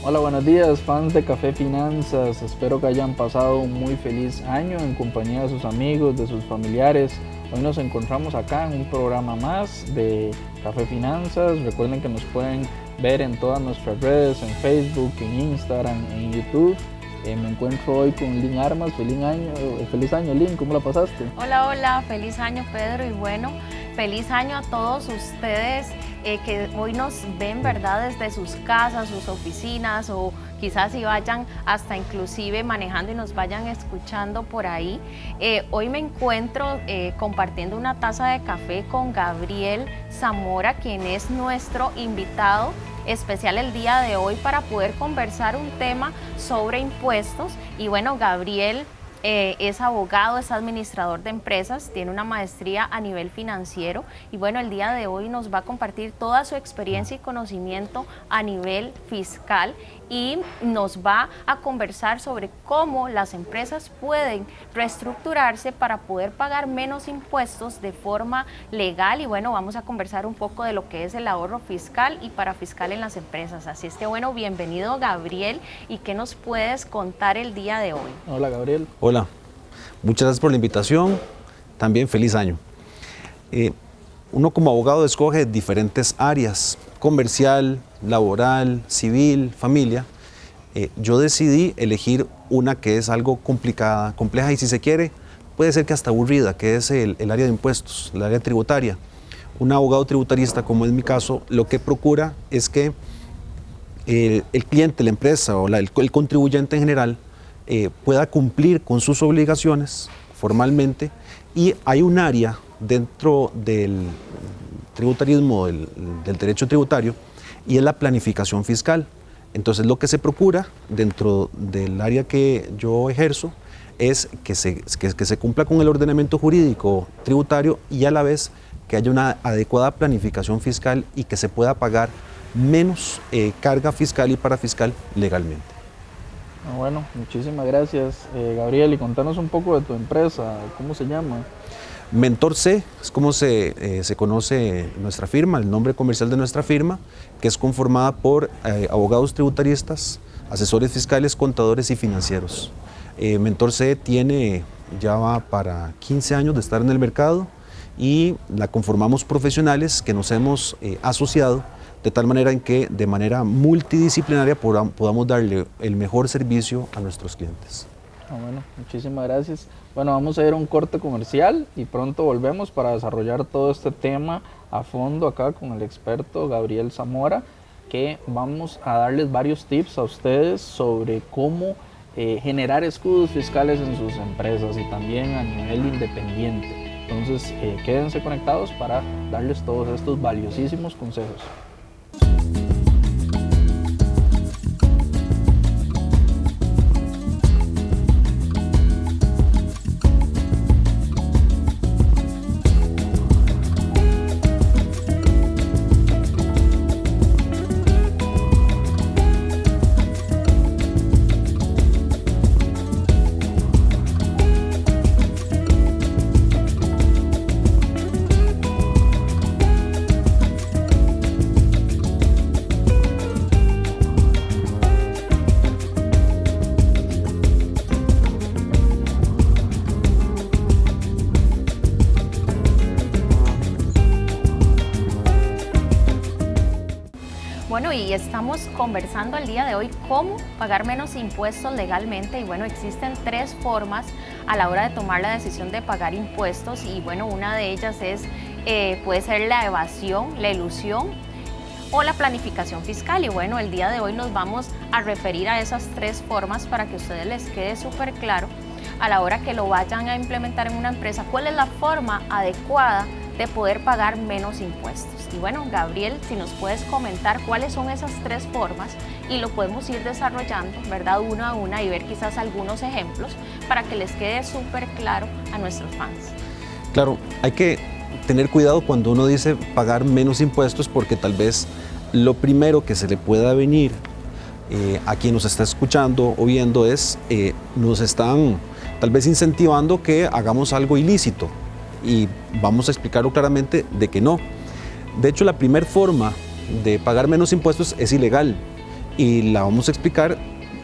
Hola, buenos días, fans de Café Finanzas. Espero que hayan pasado un muy feliz año en compañía de sus amigos, de sus familiares. Hoy nos encontramos acá en un programa más de Café Finanzas. Recuerden que nos pueden ver en todas nuestras redes, en Facebook, en Instagram, en YouTube. Me encuentro hoy con Lynn Armas. Feliz año, Lynn, ¿cómo la pasaste? Hola, hola, feliz año, Pedro, y bueno, feliz año a todos ustedes que hoy nos ven, ¿verdad?, desde sus casas, sus oficinas, o quizás si vayan hasta inclusive manejando y nos vayan escuchando por ahí. Hoy me encuentro compartiendo una taza de café con Gabriel Zamora, quien es nuestro invitado especial el día de hoy para poder conversar un tema sobre impuestos. Y bueno, Gabriel es abogado, es administrador de empresas, tiene una maestría a nivel financiero y bueno, el día de hoy nos va a compartir toda su experiencia y conocimiento a nivel fiscal y nos va a conversar sobre cómo las empresas pueden reestructurarse para poder pagar menos impuestos de forma legal. Y bueno, vamos a conversar un poco de lo que es el ahorro fiscal y parafiscal en las empresas. Así es que bueno, bienvenido, Gabriel, y ¿qué nos puedes contar el día de hoy? Hola, Gabriel. Hola, muchas gracias por la invitación, también feliz año. Uno como abogado escoge diferentes áreas, comercial, laboral, civil, familia. Yo decidí elegir una que es algo complicada, compleja y si se quiere, puede ser que hasta aburrida, que es el área de impuestos, el área tributaria. Un abogado tributarista, como es mi caso, lo que procura es que el cliente, la empresa o el contribuyente en general pueda cumplir con sus obligaciones formalmente, y hay un área dentro del tributarismo, del derecho tributario, y es la planificación fiscal. Entonces lo que se procura dentro del área que yo ejerzo es que se cumpla con el ordenamiento jurídico tributario y a la vez que haya una adecuada planificación fiscal y que se pueda pagar menos carga fiscal y parafiscal legalmente. Bueno, muchísimas gracias, Gabriel. Y contanos un poco de tu empresa, ¿cómo se llama? Mentor C es como se conoce nuestra firma, el nombre comercial de nuestra firma, que es conformada por abogados tributaristas, asesores fiscales, contadores y financieros. Mentor C ya va para 15 años de estar en el mercado y la conformamos profesionales que nos hemos asociado de tal manera en que de manera multidisciplinaria podamos darle el mejor servicio a nuestros clientes. Bueno, muchísimas gracias. Bueno, vamos a ir a un corte comercial y pronto volvemos para desarrollar todo este tema a fondo acá con el experto Gabriel Zamora, que vamos a darles varios tips a ustedes sobre cómo generar escudos fiscales en sus empresas y también a nivel independiente. Entonces, quédense conectados para darles todos estos valiosísimos consejos. Bueno, y estamos conversando el día de hoy cómo pagar menos impuestos legalmente y bueno, existen tres formas a la hora de tomar la decisión de pagar impuestos y bueno, una de ellas puede ser la evasión, la elusión o la planificación fiscal y bueno, el día de hoy nos vamos a referir a esas tres formas para que a ustedes les quede súper claro a la hora que lo vayan a implementar en una empresa, cuál es la forma adecuada de poder pagar menos impuestos. Y bueno, Gabriel, si nos puedes comentar cuáles son esas tres formas y lo podemos ir desarrollando, ¿verdad? Una a una y ver quizás algunos ejemplos para que les quede súper claro a nuestros fans. Claro, hay que tener cuidado cuando uno dice pagar menos impuestos porque tal vez lo primero que se le pueda venir a quien nos está escuchando o viendo es nos están tal vez incentivando que hagamos algo ilícito. Y vamos a explicarlo claramente de que no. De hecho, la primera forma de pagar menos impuestos es ilegal y la vamos a explicar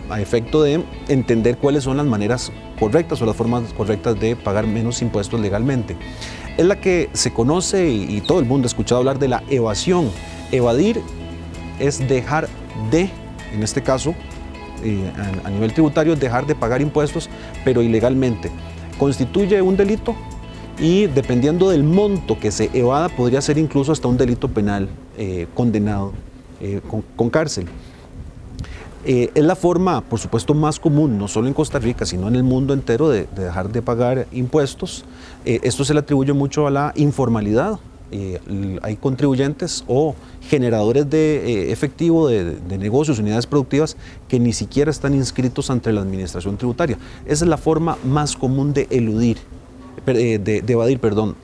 a efecto de entender cuáles son las maneras correctas o las formas correctas de pagar menos impuestos legalmente. Es la que se conoce y todo el mundo ha escuchado hablar de la evasión. Evadir es dejar de, en este caso, a nivel tributario, dejar de pagar impuestos, pero ilegalmente. Constituye un delito y dependiendo del monto que se evada, podría ser incluso hasta un delito penal condenado con cárcel. Es la forma, por supuesto, más común, no solo en Costa Rica, sino en el mundo entero, de dejar de pagar impuestos. Esto se le atribuye mucho a la informalidad. Hay contribuyentes o generadores de efectivo de negocios, unidades productivas, que ni siquiera están inscritos ante la administración tributaria. Esa es la forma más común de eludir, de evadir,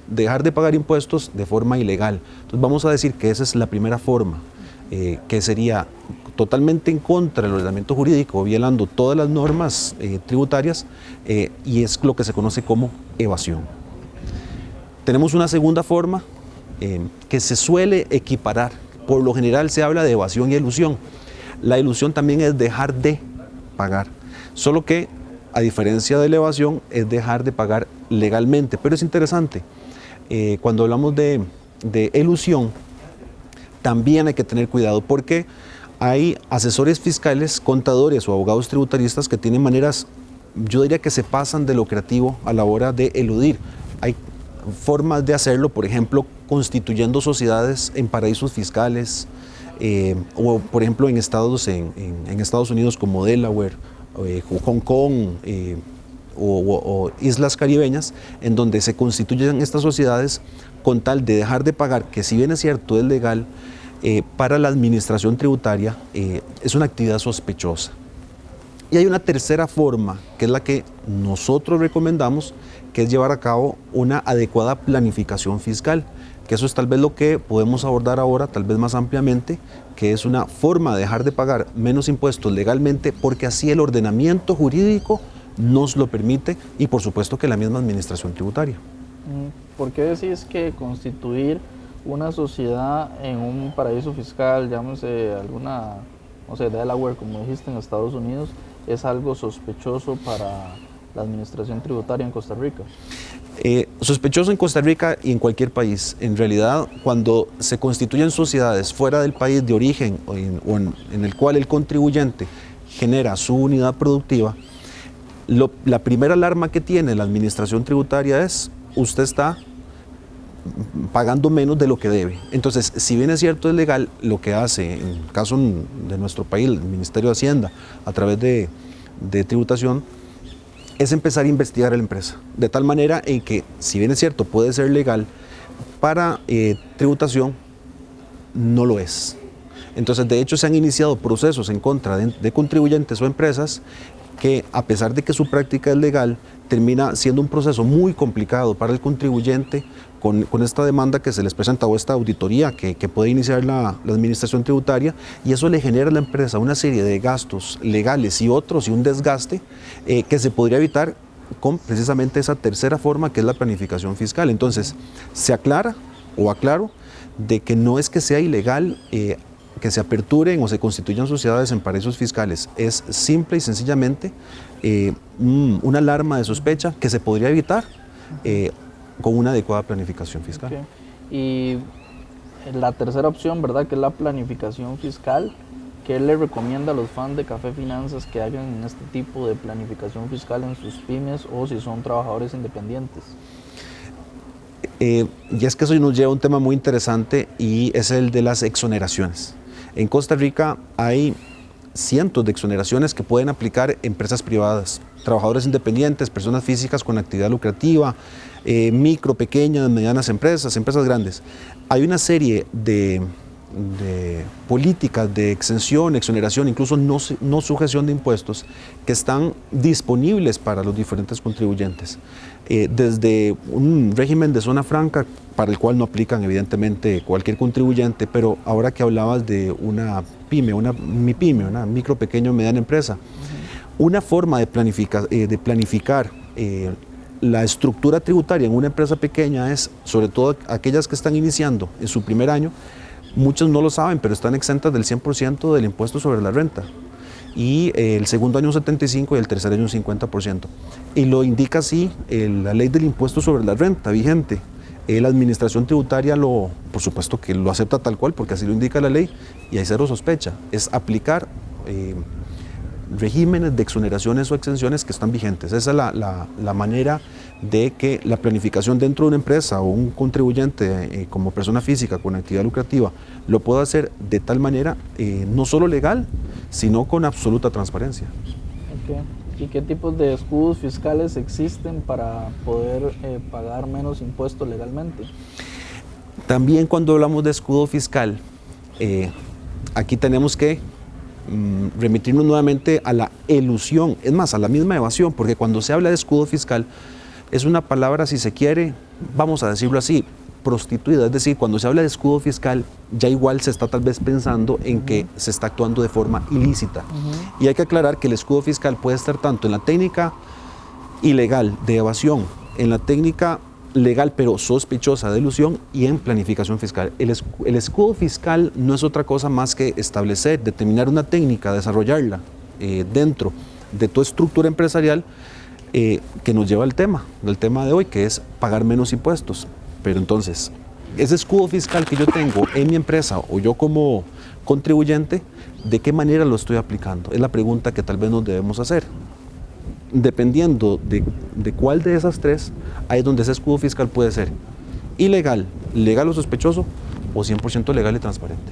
dejar de pagar impuestos de forma ilegal. Entonces vamos a decir que esa es la primera forma, que sería totalmente en contra del ordenamiento jurídico, violando todas las normas tributarias, y es lo que se conoce como evasión. Tenemos una segunda forma que se suele equiparar. Por lo general se habla de evasión y elusión. La elusión también es dejar de pagar, solo que a diferencia de la evasión es dejar de pagar legalmente. Pero es interesante, cuando hablamos de elusión también hay que tener cuidado, porque hay asesores fiscales, contadores o abogados tributaristas que tienen maneras, yo diría que se pasan de lo creativo a la hora de eludir. Hay formas de hacerlo, por ejemplo, constituyendo sociedades en paraísos fiscales, o por ejemplo en Estados Unidos como Delaware, Hong Kong o islas caribeñas, en donde se constituyen estas sociedades con tal de dejar de pagar, que si bien es cierto es legal, para la administración tributaria es una actividad sospechosa. Y hay una tercera forma, que es la que nosotros recomendamos, que es llevar a cabo una adecuada planificación fiscal, que eso es tal vez lo que podemos abordar ahora, tal vez más ampliamente, que es una forma de dejar de pagar menos impuestos legalmente, porque así el ordenamiento jurídico nos lo permite y por supuesto que la misma administración tributaria. ¿Por qué decís que constituir una sociedad en un paraíso fiscal, llámese alguna, no sé, Delaware, como dijiste, en Estados Unidos, es algo sospechoso para la administración tributaria en Costa Rica? Sospechoso en Costa Rica y en cualquier país. En realidad, cuando se constituyen sociedades fuera del país de origen o en el cual el contribuyente genera su unidad productiva, la primera alarma que tiene la administración tributaria es: usted está pagando menos de lo que debe. Entonces, si bien es cierto, es legal, lo que hace, en el caso de nuestro país, el Ministerio de Hacienda, a través de tributación, es empezar a investigar a la empresa, de tal manera en que, si bien es cierto, puede ser legal, para tributación no lo es. Entonces, de hecho, se han iniciado procesos en contra de contribuyentes o empresas que, a pesar de que su práctica es legal, termina siendo un proceso muy complicado para el contribuyente con esta demanda que se les presenta o esta auditoría que puede iniciar la administración tributaria, y eso le genera a la empresa una serie de gastos legales y otros y un desgaste que se podría evitar con precisamente esa tercera forma, que es la planificación fiscal. Entonces, se aclara o aclaro de que no es que sea ilegal que se aperturen o se constituyan sociedades en paraísos fiscales, es simple y sencillamente una alarma de sospecha que se podría evitar con una adecuada planificación fiscal. Okay. Y la tercera opción, ¿verdad?, que es la planificación fiscal. ¿Qué le recomienda a los fans de Café Finanzas que hagan este tipo de planificación fiscal en sus pymes o si son trabajadores independientes? Y es que eso nos lleva a un tema muy interesante, y es el de las exoneraciones. En Costa Rica hay cientos de exoneraciones que pueden aplicar empresas privadas, trabajadores independientes, personas físicas con actividad lucrativa, micro, pequeñas, medianas empresas grandes. Hay una serie de políticas de exención, exoneración, incluso no sujeción de impuestos, que están disponibles para los diferentes contribuyentes. Desde un régimen de zona franca, para el cual no aplican evidentemente cualquier contribuyente, pero ahora que hablabas de una pyme, una micro, pequeño, mediana empresa, una forma de planificar la estructura tributaria en una empresa pequeña es, sobre todo aquellas que están iniciando en su primer año, muchos no lo saben, pero están exentas del 100% del impuesto sobre la renta. Y el segundo año un 75% y el tercer año un 50%. Y lo indica así la ley del impuesto sobre la renta vigente. La administración tributaria por supuesto que lo acepta tal cual, porque así lo indica la ley, y hay cero sospecha. Es aplicar regímenes de exoneraciones o exenciones que están vigentes. Esa es la manera de que la planificación dentro de una empresa o un contribuyente como persona física con actividad lucrativa lo pueda hacer de tal manera, no solo legal, sino con absoluta transparencia. Okay. ¿Y qué tipos de escudos fiscales existen para poder pagar menos impuestos legalmente? También cuando hablamos de escudo fiscal, aquí tenemos que remitirnos nuevamente a la elusión, es más, a la misma evasión, porque cuando se habla de escudo fiscal es una palabra, si se quiere, vamos a decirlo así, prostituida, es decir, cuando se habla de escudo fiscal ya igual se está tal vez pensando en que se está actuando de forma ilícita. Y hay que aclarar que el escudo fiscal puede estar tanto en la técnica ilegal de evasión, en la técnica legal pero sospechosa de elusión y en planificación fiscal. El escudo fiscal no es otra cosa más que establecer, determinar una técnica, desarrollarla dentro de tu estructura empresarial que nos lleva al tema de hoy, que es pagar menos impuestos. Pero entonces, ese escudo fiscal que yo tengo en mi empresa o yo como contribuyente, ¿de qué manera lo estoy aplicando? Es la pregunta que tal vez nos debemos hacer. Dependiendo de cuál de esas tres, ahí es donde ese escudo fiscal puede ser ilegal, legal o sospechoso, o 100% legal y transparente.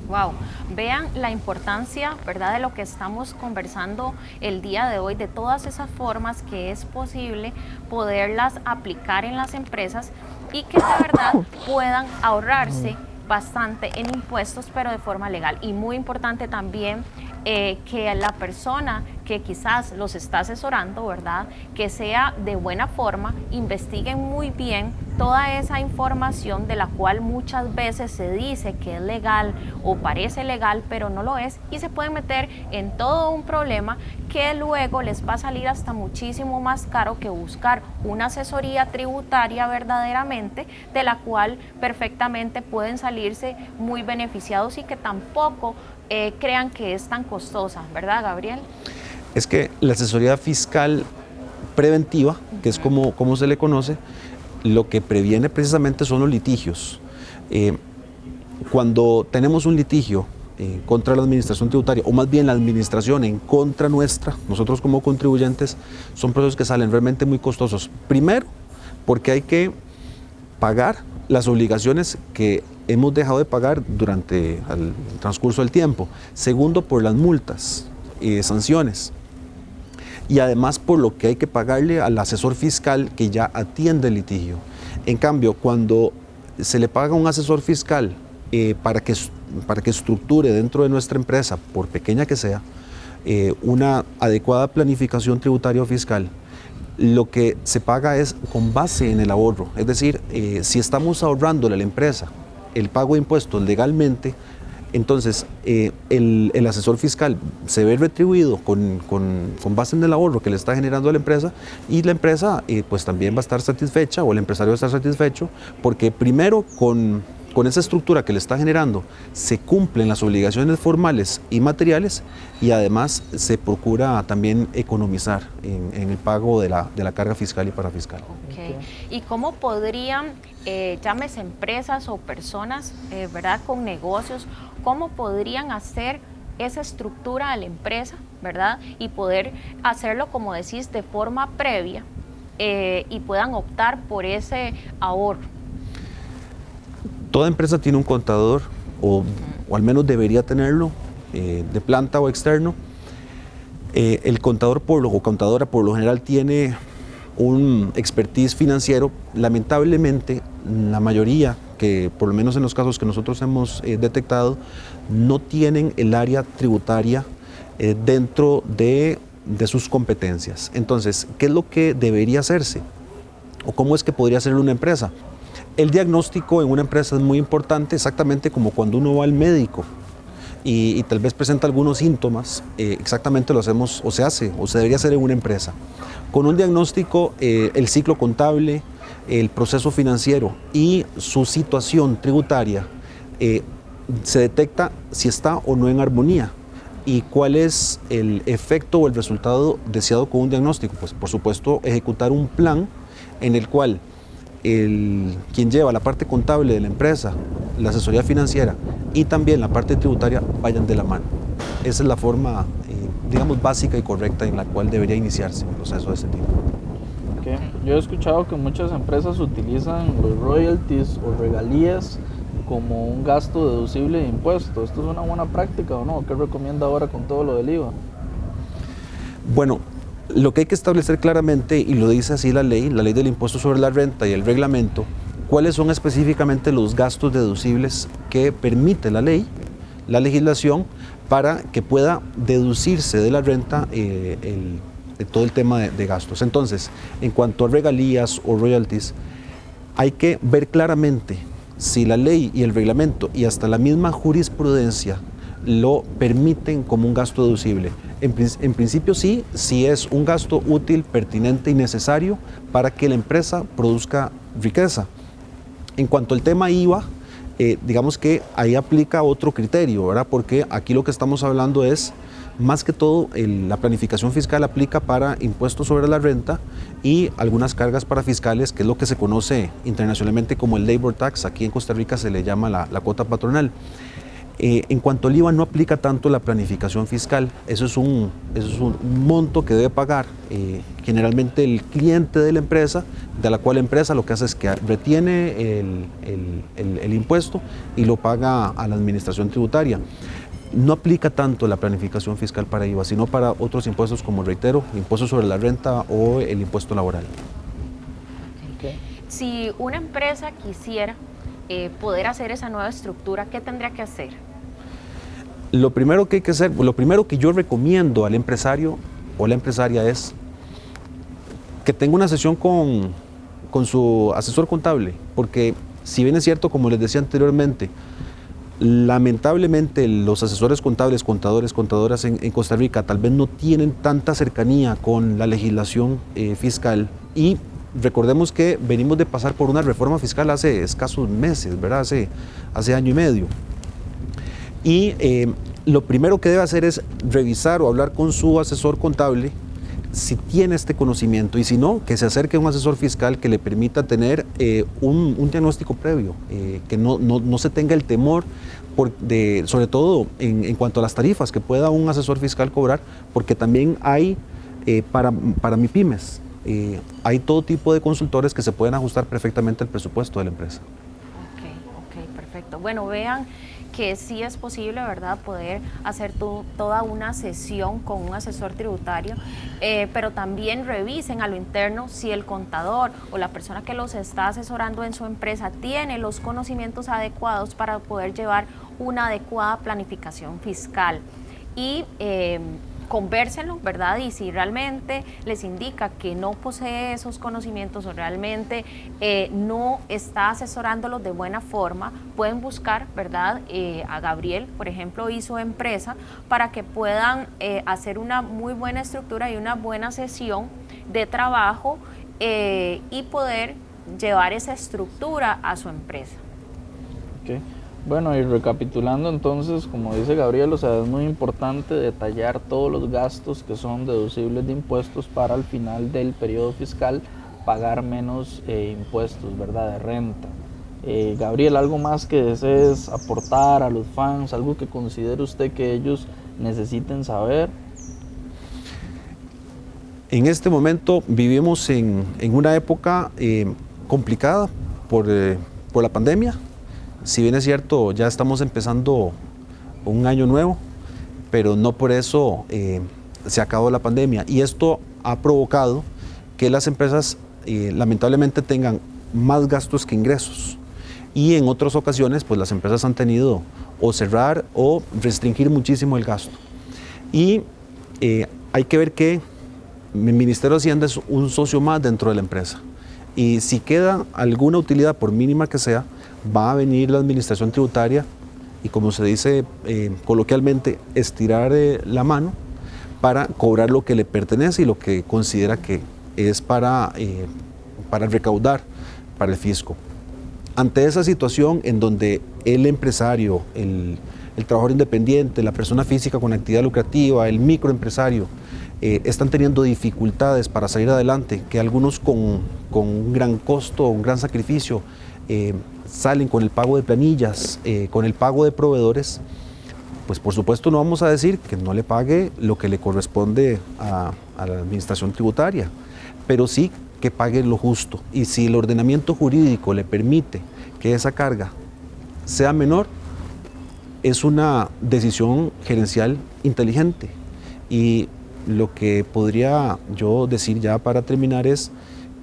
Wow, vean la importancia, ¿verdad?, de lo que estamos conversando el día de hoy, de todas esas formas que es posible poderlas aplicar en las empresas y que de verdad puedan ahorrarse bastante en impuestos, pero de forma legal. Y muy importante también que la persona que quizás los está asesorando, ¿verdad?, que sea de buena forma, investiguen muy bien toda esa información de la cual muchas veces se dice que es legal o parece legal, pero no lo es, y se pueden meter en todo un problema que luego les va a salir hasta muchísimo más caro que buscar una asesoría tributaria verdaderamente, de la cual perfectamente pueden salirse muy beneficiados y que tampoco crean que es tan costosa, ¿verdad, Gabriel? Es que la asesoría fiscal preventiva, que es como se le conoce, lo que previene precisamente son los litigios. Cuando tenemos un litigio contra la administración tributaria, o más bien la administración en contra nuestra, nosotros como contribuyentes, son procesos que salen realmente muy costosos. Primero, porque hay que pagar las obligaciones que hemos dejado de pagar durante el transcurso del tiempo. Segundo, por las multas y sanciones. Y además por lo que hay que pagarle al asesor fiscal que ya atiende el litigio. En cambio, cuando se le paga a un asesor fiscal para que estructure dentro de nuestra empresa, por pequeña que sea, una adecuada planificación tributaria o fiscal, lo que se paga es con base en el ahorro. Es decir, si estamos ahorrándole a la empresa el pago de impuestos legalmente, entonces el asesor fiscal se ve retribuido con base en el ahorro que le está generando a la empresa, y la empresa pues también va a estar satisfecha, o el empresario va a estar satisfecho, porque primero con esa estructura que le está generando se cumplen las obligaciones formales y materiales, y además se procura también economizar en el pago de la carga fiscal y parafiscal. Okay. ¿Y cómo podrían, llámese empresas o personas, ¿verdad?, con negocios, cómo podrían hacer esa estructura a la empresa, ¿verdad?, y poder hacerlo, como decís, de forma previa y puedan optar por ese ahorro? Toda empresa tiene un contador, o al menos debería tenerlo, de planta o externo. El contador o contadora por lo general tiene un expertise financiero. Lamentablemente, la mayoría, que por lo menos en los casos que nosotros hemos detectado, no tienen el área tributaria dentro de sus competencias. Entonces, ¿qué es lo que debería hacerse? ¿O cómo es que podría hacerlo una empresa? El diagnóstico en una empresa es muy importante, exactamente como cuando uno va al médico y tal vez presenta algunos síntomas, exactamente lo hacemos, o se hace, o se debería hacer en una empresa. Con un diagnóstico, el ciclo contable, el proceso financiero y su situación tributaria se detecta si está o no en armonía. ¿Y cuál es el efecto o el resultado deseado con un diagnóstico? Pues por supuesto ejecutar un plan en el cual quien lleva la parte contable de la empresa, la asesoría financiera y también la parte tributaria vayan de la mano. Esa es la forma, digamos, básica y correcta en la cual debería iniciarse un proceso de ese tipo. Okay. Yo he escuchado que muchas empresas utilizan los royalties o regalías como un gasto deducible de impuestos. ¿Esto es una buena práctica o no? ¿Qué recomienda ahora con todo lo del IVA? Bueno, lo que hay que establecer claramente, y lo dice así la ley del impuesto sobre la renta y el reglamento, cuáles son específicamente los gastos deducibles que permite la ley, la legislación, para que pueda deducirse de la renta de todo el tema de gastos. Entonces, en cuanto a regalías o royalties, hay que ver claramente si la ley y el reglamento y hasta la misma jurisprudencia lo permiten como un gasto deducible. En principio sí, si es un gasto útil, pertinente y necesario para que la empresa produzca riqueza. En cuanto al tema IVA, digamos que ahí aplica otro criterio, ¿verdad? Porque aquí lo que estamos hablando es, más que todo, la planificación fiscal aplica para impuestos sobre la renta y algunas cargas para fiscales, que es lo que se conoce internacionalmente como el labor tax. Aquí en Costa Rica se le llama la cuota patronal. En cuanto al IVA, no aplica tanto la planificación fiscal. Eso es un monto que debe pagar generalmente el cliente de la empresa, de la cual la empresa lo que hace es que retiene el impuesto y lo paga a la administración tributaria. No aplica tanto la planificación fiscal para IVA, sino para otros impuestos como, reitero, impuestos sobre la renta o el impuesto laboral. Okay. Si una empresa quisiera poder hacer esa nueva estructura, ¿qué tendría que hacer? Lo primero que hay que hacer, lo primero que yo recomiendo al empresario o la empresaria es que tenga una sesión con su asesor contable, porque si bien es cierto, como les decía anteriormente, lamentablemente los asesores contables, contadores, contadoras en Costa Rica tal vez no tienen tanta cercanía con la legislación fiscal, y recordemos que venimos de pasar por una reforma fiscal hace escasos meses, ¿verdad? Hace año y medio. Y lo primero que debe hacer es revisar o hablar con su asesor contable si tiene este conocimiento, y si no, que se acerque a un asesor fiscal que le permita tener un diagnóstico previo, que no se tenga el temor, sobre todo en cuanto a las tarifas que pueda un asesor fiscal cobrar, porque también hay para MIPYMES, hay todo tipo de consultores que se pueden ajustar perfectamente al presupuesto de la empresa. Ok, perfecto. Bueno, vean que sí es posible, ¿verdad?, poder hacer toda una sesión con un asesor tributario, pero también revisen a lo interno si el contador o la persona que los está asesorando en su empresa tiene los conocimientos adecuados para poder llevar una adecuada planificación fiscal. Y convérsenlo, ¿verdad? Y si realmente les indica que no posee esos conocimientos o realmente no está asesorándolos de buena forma, pueden buscar, ¿verdad?, a Gabriel, por ejemplo, y su empresa, para que puedan hacer una muy buena estructura y una buena sesión de trabajo y poder llevar esa estructura a su empresa. Okay. Bueno, y recapitulando entonces, como dice Gabriel, o sea, es muy importante detallar todos los gastos que son deducibles de impuestos para al final del periodo fiscal pagar menos impuestos, ¿verdad?, de renta. Gabriel, ¿algo más que desees aportar a los fans? ¿Algo que considere usted que ellos necesiten saber? En este momento vivimos en una época complicada por la pandemia. Si bien es cierto, ya estamos empezando un año nuevo, pero no por eso se acabó la pandemia. Y esto ha provocado que las empresas lamentablemente tengan más gastos que ingresos. Y en otras ocasiones, pues las empresas han tenido o cerrar o restringir muchísimo el gasto. Y hay que ver que el Ministerio de Hacienda es un socio más dentro de la empresa. Y si queda alguna utilidad, por mínima que sea, va a venir la administración tributaria y, como se dice coloquialmente, estirar la mano para cobrar lo que le pertenece y lo que considera que es para recaudar para el fisco. ante esa situación en donde el empresario, el trabajador independiente, la persona física con actividad lucrativa, el microempresario, están teniendo dificultades para salir adelante, que algunos con un gran costo, un gran sacrificio, salen con el pago de planillas, con el pago de proveedores, pues por supuesto no vamos a decir que no le pague lo que le corresponde a la administración tributaria, pero sí que pague lo justo. Y si el ordenamiento jurídico le permite que esa carga sea menor, es una decisión gerencial inteligente. Y lo que podría yo decir ya para terminar es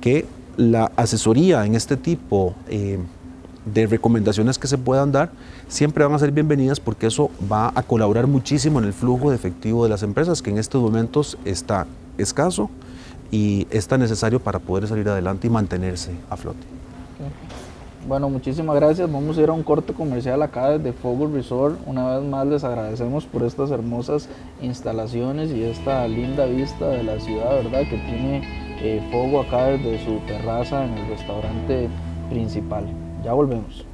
que la asesoría en este tipo de recomendaciones que se puedan dar siempre van a ser bienvenidas, porque eso va a colaborar muchísimo en el flujo de efectivo de las empresas, que en estos momentos está escaso y es tan necesario para poder salir adelante y mantenerse a flote. Bueno, muchísimas gracias. Vamos a ir a un corte comercial acá desde Fogo Resort. Una vez más les agradecemos por estas hermosas instalaciones y esta linda vista de la ciudad, ¿verdad? Que tiene Fogo acá desde su terraza en el restaurante principal. Ya volvemos.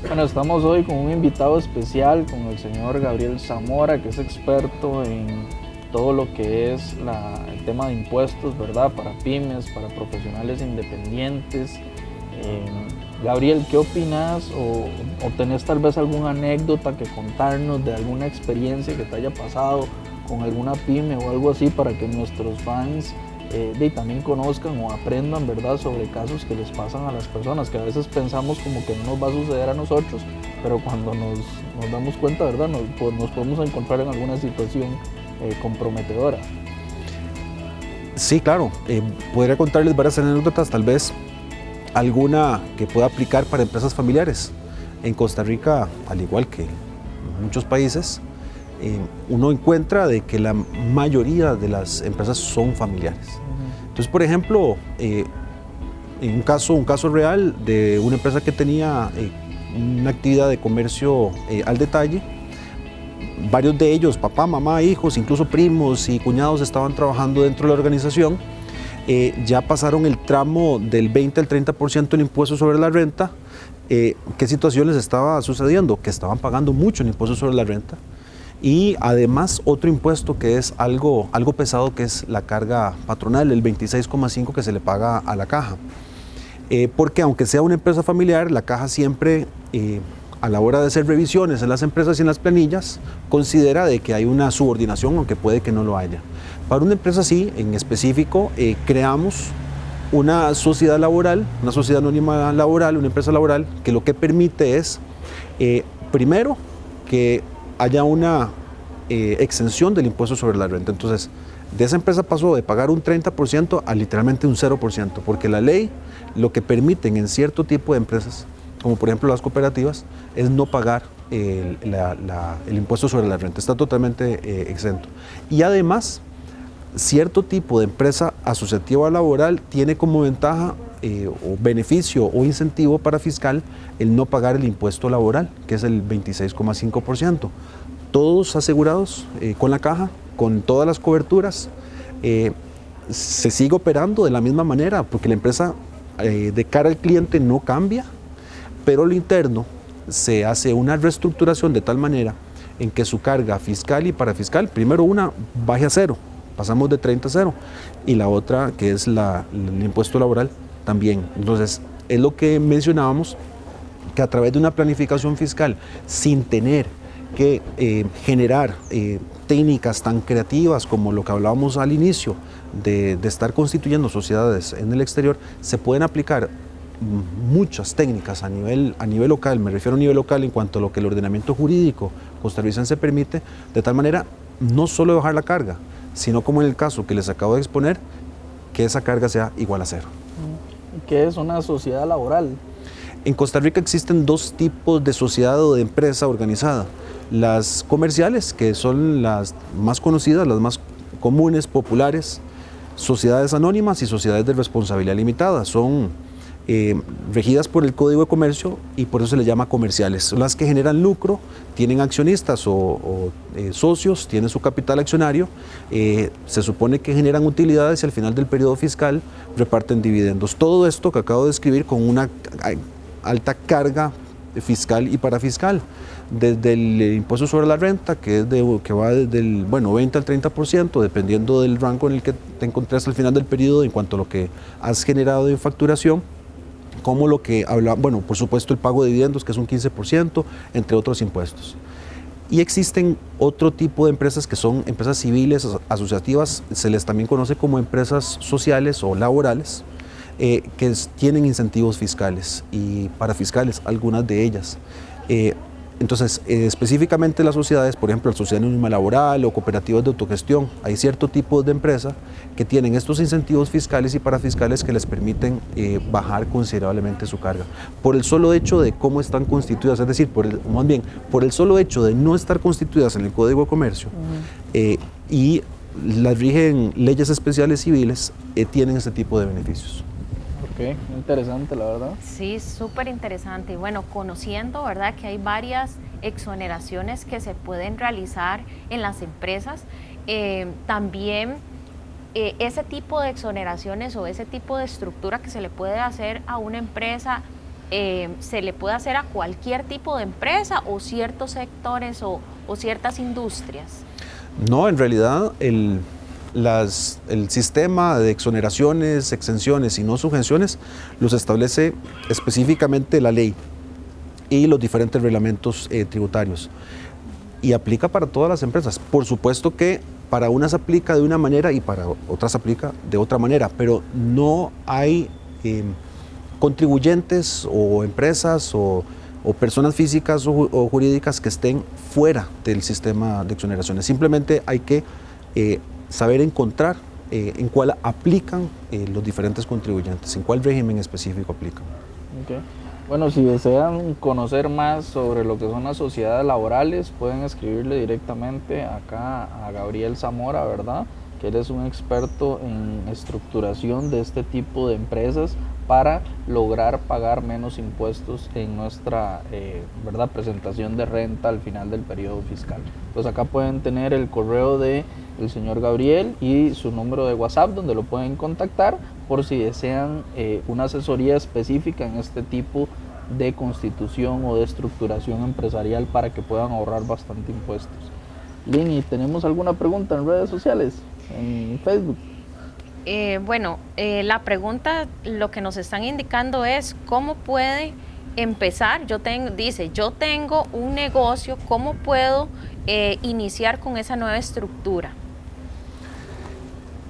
Bueno, estamos hoy con un invitado especial, con el señor Gabriel Zamora, que es experto en todo lo que es el tema de impuestos, ¿verdad? Para pymes, para profesionales independientes. Gabriel, ¿qué opinas o tenés tal vez alguna anécdota que contarnos de alguna experiencia que te haya pasado con alguna pyme o algo así, para que nuestros fans también conozcan o aprendan, ¿verdad?, sobre casos que les pasan a las personas, que a veces pensamos como que no nos va a suceder a nosotros, pero cuando nos damos cuenta, ¿verdad?, nos podemos encontrar en alguna situación comprometedora. Sí, claro. Podría contarles varias anécdotas, tal vez alguna que pueda aplicar para empresas familiares. En Costa Rica, al igual que en muchos países, uno encuentra de que la mayoría de las empresas son familiares. Entonces, por ejemplo, en un caso real de una empresa que tenía una actividad de comercio al detalle, varios de ellos, papá, mamá, hijos, incluso primos y cuñados, estaban trabajando dentro de la organización. Ya pasaron el tramo del 20 al 30% del impuesto sobre la renta. ¿Qué situaciones estaba sucediendo? Que estaban pagando mucho en impuesto sobre la renta. Y además otro impuesto que es algo pesado, que es la carga patronal, el 26,5% que se le paga a la caja. Porque aunque sea una empresa familiar, la caja siempre, a la hora de hacer revisiones en las empresas y en las planillas, considera de que hay una subordinación, aunque puede que no lo haya. Para una empresa así, en específico, creamos una sociedad laboral, una sociedad anónima laboral, una empresa laboral, que lo que permite es, primero, que haya una exención del impuesto sobre la renta. Entonces, de esa empresa pasó de pagar un 30% a literalmente un 0%, porque la ley lo que permiten en cierto tipo de empresas, como por ejemplo las cooperativas, es no pagar el impuesto sobre la renta. Está totalmente exento. Y además, cierto tipo de empresa asociativa laboral tiene como ventaja o beneficio o incentivo para fiscal el no pagar el impuesto laboral, que es el 26,5%. Todos asegurados con la caja, con todas las coberturas, se sigue operando de la misma manera, porque la empresa de cara al cliente no cambia, pero lo interno se hace una reestructuración de tal manera en que su carga fiscal y parafiscal, primero una baje a cero, pasamos de 30 a 0, y la otra, que es el impuesto laboral, también. Entonces, es lo que mencionábamos, que a través de una planificación fiscal, sin tener que generar técnicas tan creativas como lo que hablábamos al inicio, de estar constituyendo sociedades en el exterior, se pueden aplicar muchas técnicas a nivel local. Me refiero a nivel local en cuanto a lo que el ordenamiento jurídico costarricense permite, de tal manera no solo bajar la carga, sino como en el caso que les acabo de exponer, que esa carga sea igual a cero. ¿Qué es una sociedad laboral? En Costa Rica existen dos tipos de sociedad o de empresa organizada. Las comerciales, que son las más conocidas, las más comunes, populares, sociedades anónimas y sociedades de responsabilidad limitada. Son regidas por el Código de Comercio y por eso se les llama comerciales. Son las que generan lucro, tienen accionistas o socios, tienen su capital accionario, se supone que generan utilidades y al final del periodo fiscal reparten dividendos. Todo esto que acabo de describir con una alta carga fiscal y parafiscal, desde el impuesto sobre la renta, que va desde el 20 al 30%, dependiendo del rango en el que te encontres al final del periodo en cuanto a lo que has generado de facturación, como lo que habla, por supuesto el pago de dividendos, que es un 15%, entre otros impuestos. Y existen otro tipo de empresas que son empresas civiles, asociativas, se les también conoce como empresas sociales o laborales, que tienen incentivos fiscales y parafiscales, algunas de ellas. Entonces, específicamente las sociedades, por ejemplo, la sociedad anónima laboral o cooperativas de autogestión, hay cierto tipo de empresa que tienen estos incentivos fiscales y parafiscales que les permiten bajar considerablemente su carga. Por el solo hecho de cómo están constituidas, es decir, por el solo hecho de no estar constituidas en el Código de Comercio y las rigen leyes especiales civiles, tienen ese tipo de beneficios. Ok, interesante la verdad. Sí, súper interesante. Y bueno, conociendo, ¿verdad?, que hay varias exoneraciones que se pueden realizar en las empresas, también ese tipo de exoneraciones o ese tipo de estructura que se le puede hacer a una empresa, se le puede hacer a cualquier tipo de empresa o ciertos sectores o ciertas industrias. No, en realidad el sistema de exoneraciones, exenciones y no subvenciones los establece específicamente la ley y los diferentes reglamentos tributarios y aplica para todas las empresas. Por supuesto que para unas aplica de una manera y para otras aplica de otra manera, pero no hay contribuyentes o empresas o personas físicas o jurídicas que estén fuera del sistema de exoneraciones. Simplemente hay que saber encontrar en cuál aplican los diferentes contribuyentes, en cuál régimen específico aplican. Okay. Bueno, si desean conocer más sobre lo que son las sociedades laborales, pueden escribirle directamente acá a Gabriel Zamora, ¿verdad? Que él es un experto en estructuración de este tipo de empresas para lograr pagar menos impuestos en nuestra ¿verdad?, presentación de renta al final del periodo fiscal. Entonces acá pueden tener el correo del señor Gabriel y su número de WhatsApp donde lo pueden contactar por si desean una asesoría específica en este tipo de constitución o de estructuración empresarial para que puedan ahorrar bastante impuestos. Lini, ¿tenemos alguna pregunta en redes sociales, en Facebook? La pregunta, lo que nos están indicando es cómo puede empezar. Yo tengo un negocio, ¿cómo puedo iniciar con esa nueva estructura?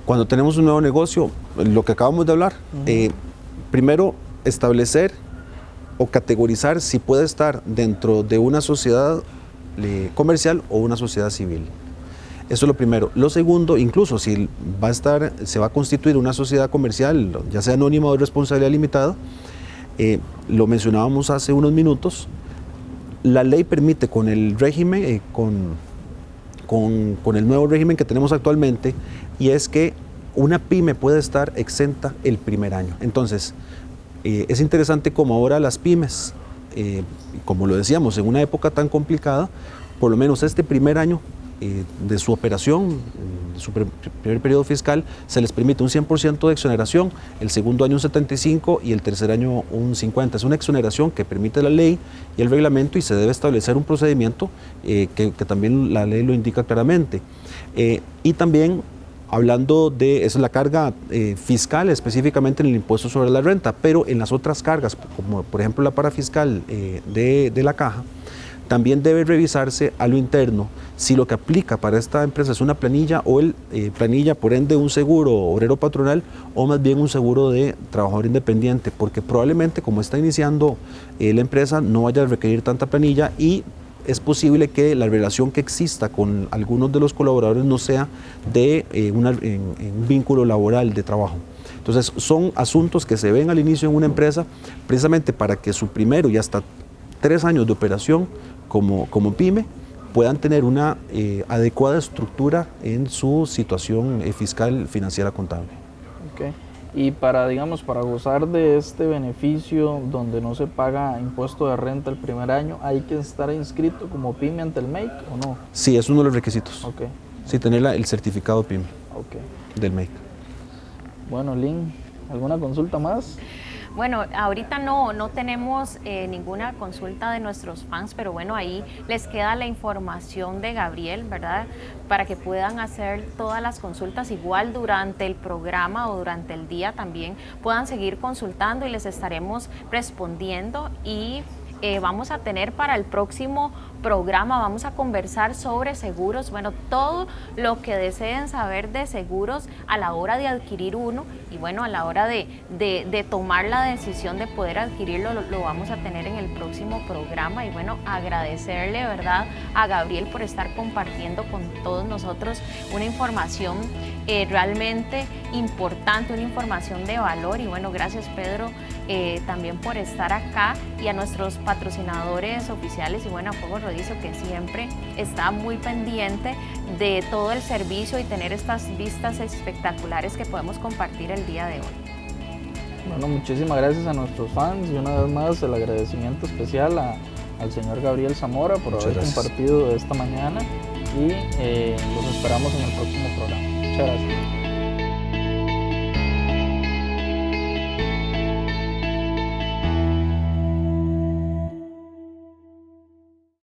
Cuando tenemos un nuevo negocio, lo que acabamos de hablar, primero establecer o categorizar si puede estar dentro de una sociedad comercial o una sociedad civil. Eso es lo primero. Lo segundo, incluso si se va a constituir una sociedad comercial, ya sea anónima o de responsabilidad limitada, lo mencionábamos hace unos minutos, la ley permite con el régimen, con el nuevo régimen que tenemos actualmente, y es que una pyme puede estar exenta el primer año. Entonces, es interesante como ahora las pymes, como lo decíamos, en una época tan complicada, por lo menos este primer año de su operación, de su primer periodo fiscal, se les permite un 100% de exoneración, el segundo año un 75% y el tercer año un 50%. Es una exoneración que permite la ley y el reglamento y se debe establecer un procedimiento que también la ley lo indica claramente. Y también hablando de, esa es la carga fiscal específicamente en el impuesto sobre la renta, pero en las otras cargas, como por ejemplo la parafiscal de la caja, también debe revisarse a lo interno si lo que aplica para esta empresa es una planilla o planilla, por ende, un seguro obrero patronal o más bien un seguro de trabajador independiente, porque probablemente como está iniciando la empresa no vaya a requerir tanta planilla y es posible que la relación que exista con algunos de los colaboradores no sea de un vínculo laboral de trabajo. Entonces son asuntos que se ven al inicio en una empresa precisamente para que su primero y hasta 3 años de operación como pyme puedan tener una adecuada estructura en su situación fiscal, financiera, contable. Okay. Y para, digamos, para gozar de este beneficio donde no se paga impuesto de renta el primer año, ¿hay que estar inscrito como pyme ante el MEIC o no? Sí, es uno de los requisitos. Okay. Sí, tener el certificado pyme del MEIC. Bueno, Lynn, ¿alguna consulta más? Bueno, ahorita no tenemos ninguna consulta de nuestros fans, pero bueno, ahí les queda la información de Gabriel, ¿verdad? Para que puedan hacer todas las consultas, igual durante el programa o durante el día también puedan seguir consultando y les estaremos respondiendo. Y vamos a tener para el próximo programa, vamos a conversar sobre seguros, bueno, todo lo que deseen saber de seguros a la hora de adquirir uno y bueno, a la hora de tomar la decisión de poder adquirirlo, lo vamos a tener en el próximo programa. Y bueno, agradecerle, ¿verdad?, a Gabriel por estar compartiendo con todos nosotros una información realmente importante, una información de valor. Y bueno, gracias, Pedro, también por estar acá, y a nuestros patrocinadores oficiales y bueno, a Fuego Rodicio, que siempre está muy pendiente de todo el servicio y tener estas vistas espectaculares que podemos compartir el día de hoy. Bueno, muchísimas gracias a nuestros fans y una vez más el agradecimiento especial al señor Gabriel Zamora por haber compartido esta mañana, y los esperamos en el próximo programa. Muchas gracias.